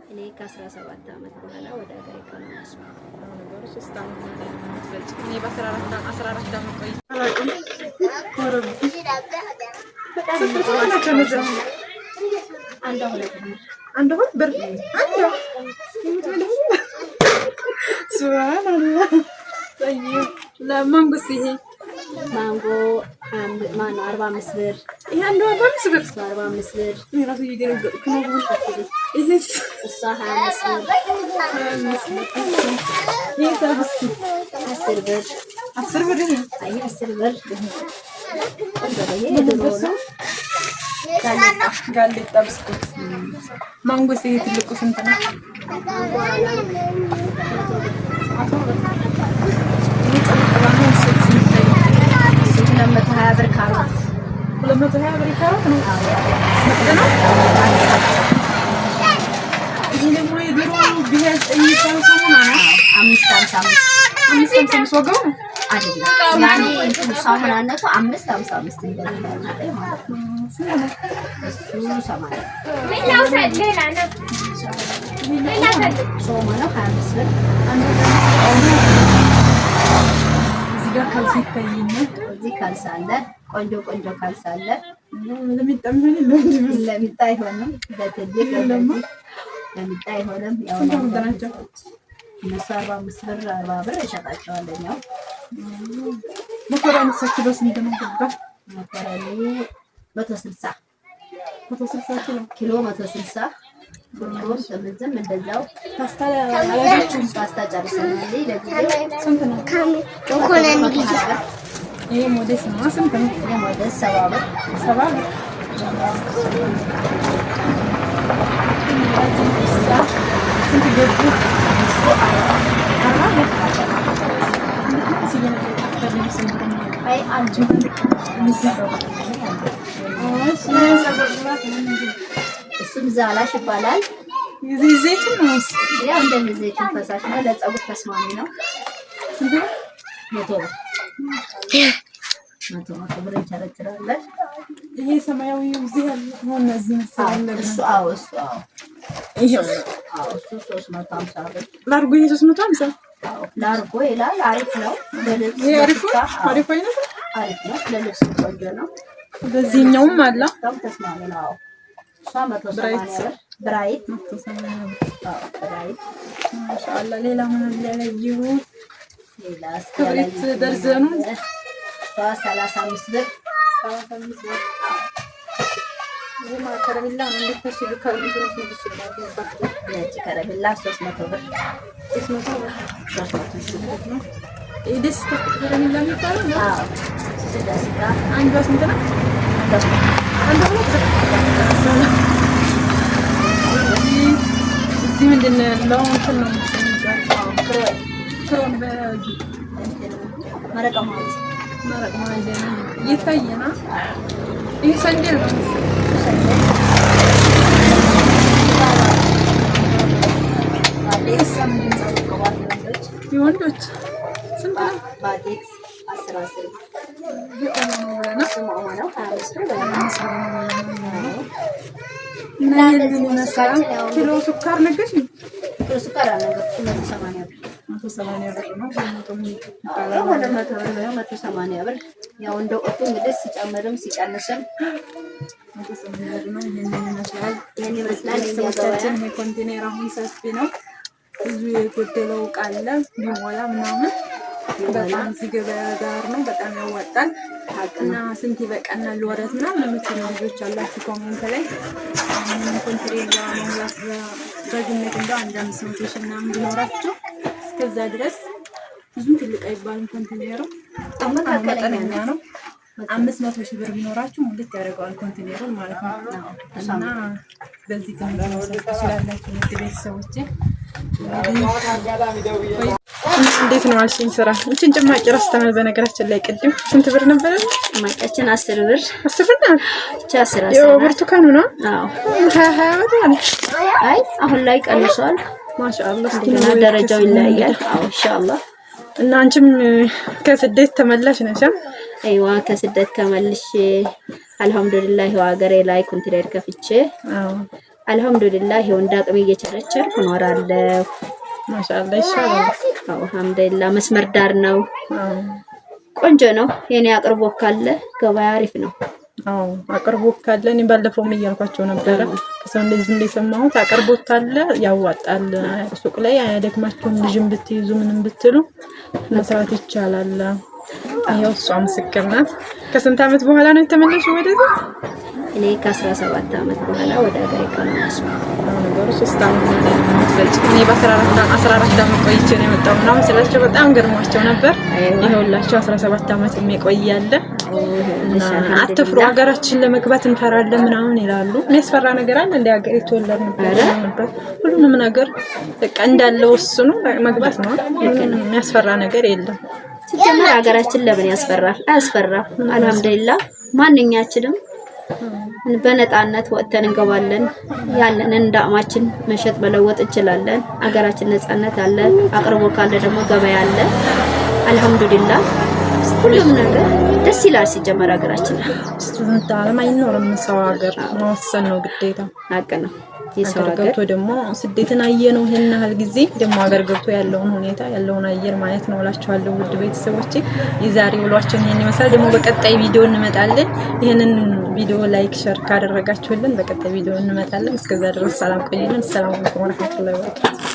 እኔ ከ17 ዓመት በኋላ ወደ ሀገሬ ከመለስኩ ነገሮች እስካሁን እኔ በ14 ዓመት ቆይ አንድ ብር ሱብሃንአላህ ለማንጎስ ይሄ ማንጎ ማነው 45 ብር ይሄ አንዱ 45 ብር 45 ብር ራሱ እየደነገጥኩ ነው። ይሄስ እሷ 25 ብር ይሄ ታብስ 10 ብር 10 ብር ይሄ አይ 10 ብር ጋሌጣ ብስኩት ማንጎስ ይሄ ትልቁ ስንት ነው? ሀያ ብር ካሮት 220 ብር ካሮት ነው። ይሄ ደግሞ የድሮ ቢያዝ እይታው ሰሞኑን ነው 555 ወገው አይደለም ያኔ እንትን ሳሙናነቱ 555 እንደዚህ ነው ማለት ነው። እሱ 80 ሌላው ሌላ ነው ሶማነው 25 ብር እዚህ ጋር ካልሲ ይታየኛል። እዚህ ካልሲ አለ ቆንጆ ካልሲ አለ ለሚጣመን ለሚጣይ ሆነም በትልቅ ለሚጣይ ሆነም ያው ናቸው። እነሱ 45 ብር 40 ብር እሸጣቸዋለሁ። ያው መኮረኒ ኪሎ ስንት ነው? መኮረኒ 160 ኪሎ 160 ሁሉም ተመዘም እንደዛው ፓስታ ጨርሰናል። ለጊዜው ስንት ነው? መኮረኒ ጊዜ ይሄ ሞዴስ ነው። ስንት ነው? ይሄ ሞዴስ 70 ብር 70 ብር ስንት ገቡ? አይ አንቺ እሱም ዛላሽ ይባላል። ዘይት ነው። ያው እንደዚህ ዘይት ፈሳሽ ነው። ለፀጉር ተስማሚ ነው። ስንት ነው? 100 ብር 100 ብር እንቸረችራለን። ይሄ ሰማያዊው እዚህ ያለው እነዚህ መሰለኝ እሱ ይሄው እሱ 350 ብር ላርጎ ይሄ 350 ላርጎ ይላል። አሪፍ ነው። ይሄ አሪፍ አይነት አሪፍ ነው። ለልብስ ቆንጆ ነው። በዚህኛውም አለ ተስማሚ ነው። እሷ 180 ብር ብራይት 180 ብር ብራይት ማሻአላ። ሌላ ምን አለ ያለው? ሌላ ክብሪት ደርዘኑ 35 ብር 35 ብር ይሄ ከረሜላ እንዴት ተሽሉ ከረሜላ ነው ይችላል። ነጭ ከረሜላ 300 ብር 300 ብር ነው። ደስታ ከረሜላ የሚባለው ነው። አዎ ደስታ አንዷ ስንት ነው? አንዷ እዚህ ምንድን ነው ያለው? እንትን ነው ክሮን መረቅ ማለት ነው እየታየና ይሄ ሰንደል ነው የወንዶች ስንት ነው? ባቴክስ 10 ኪሎ ሱካር ነገሽ? ኪሎ ሱካር አልነገርኩሽም። 180 ብር ነው። 180 ብር ያው እንደ ወቅቱ እንግዲህ ሲጨምርም ሲቀንስም 180 ብር ነው። ይሄን ይመስላል። ሰዎቻችን ይሄ ኮንቴነር አሁን ሰፊ ነው። ብዙ የጎደለው ዕቃ አለ ቢሞላ ምናምን በጣም ሲገበያ ጋር ነው። በጣም ያዋጣል እና ስንት ይበቃናል ወረት ምናምን የምትሉ ልጆች አላችሁ ኮሜንት ላይ ኮንቴነር ለመሙላት በግምት እንደው 500 ሺህ ምናምን ቢኖራችሁ እስከዛ ድረስ ብዙም ትልቅ አይባልም። ኮንቴነሩ በጣም መጠነኛ ነው። 500 ሺህ ብር ቢኖራችሁ ሙልት ያደርገዋል ኮንቴነሩን ማለት ነው። እና በዚህ ትምህርት ትችላላችሁ ቤተሰቦቼ። እንዴት ነው አልሽኝ? ስራ እንችን ጭማቂ ረስተናል። በነገራችን ላይ ቅድም ስንት ብር ነበር? ጭማቂያችን 10 ብር 10 ብር ነው። ያው ብርቱካኑ ነው። አዎ 20 ብር ማለት አይ አሁን ላይ ቀንሷል። ማሻአላህ እና ደረጃው ይለያያል። አዎ ኢንሻአላህ። እና አንቺም ከስደት ተመላሽ ነሽ? አይዋ ከስደት ተመልሼ አልহামዱሊላህ ሀገሬ ላይ ኮንትኔር ከፍቼ አልহামዱሊላህ ይኸው እንዳቅሜ እየቸረቸርኩ እኖራለሁ። ማሻአላ ይሻላል። አልহামዱሊላህ መስመር ዳር ነው። ቆንጆ ነው። የኔ አቅርቦት ካለ ገበያ አሪፍ ነው። አቅርቦት ካለ እኔ ባለፈውም እያልኳቸው ነበረ ከሰው እንደዚህ እንደሰማሁት አቅርቦት ካለ ያዋጣል። ሱቅ ላይ አያደክማችሁም። ልጅም ብትይዙ ምንም ብትሉ መስራት ይቻላል። ይኸው እሷ ምስክር ናት። ከስንት ዓመት በኋላ ነው የተመለስሽው ወደዚህ? እኔ ከ17 ዓመት በኋላ ወደ ሀገሬ ከመለስኩ ነገሩ 3 ዓመት ነው የምትፈልጭ። እኔ በ14 ዓመት ቆይቼ ነው የመጣሁት እና ስላቸው በጣም ገርሟቸው ነበር። ይኸውላቸው 17 ዓመት የሚቆያለ አትፍሩ፣ ሀገራችን ለመግባት እንፈራለን ምናምን ይላሉ። የሚያስፈራ ነገር አለ እንደ ሀገር የተወለድ ነበር። ሁሉንም ነገር በቃ እንዳለው ወስኑ መግባት ነው። የሚያስፈራ ነገር የለም። ሲጀመር ሀገራችን ለምን ያስፈራል? አያስፈራም። አልহামዱሊላህ ማንኛችንም በነጣነት ወጥተን እንገባለን። ያለንን እንዳማችን መሸጥ መለወጥ እንችላለን። ሀገራችን ነፃነት አለ። አቅርቦ ካለ ደግሞ ገበያ አለ። አልহামዱሊላህ ሁሉም ነገር ደስ ይላል። ሲጀመር ሀገራችን ስንት ዓለም አይኖርም። ሰው ሀገር መወሰን ነው ግዴታ። ሀቅ ነው። የሰው ሀገር ገብቶ ደግሞ ስደትን አየነው ይሄን ያህል ጊዜ ደግሞ ሀገር ገብቶ ያለውን ሁኔታ ያለውን አየር ማየት ነው እላችኋለሁ። ውድ ቤተሰቦቼ የዛሬ ውሏችን ይሄን ይመስላል። ደግሞ በቀጣይ ቪዲዮ እንመጣለን። ይሄንን ቪዲዮ ላይክ ሼር ካደረጋችሁልን በቀጣይ ቪዲዮ እንመጣለን። እስከዛ ድረስ ሰላም ቆዩልን። ሰላም አለይኩም ወራህመቱላሂ ወበረካቱ።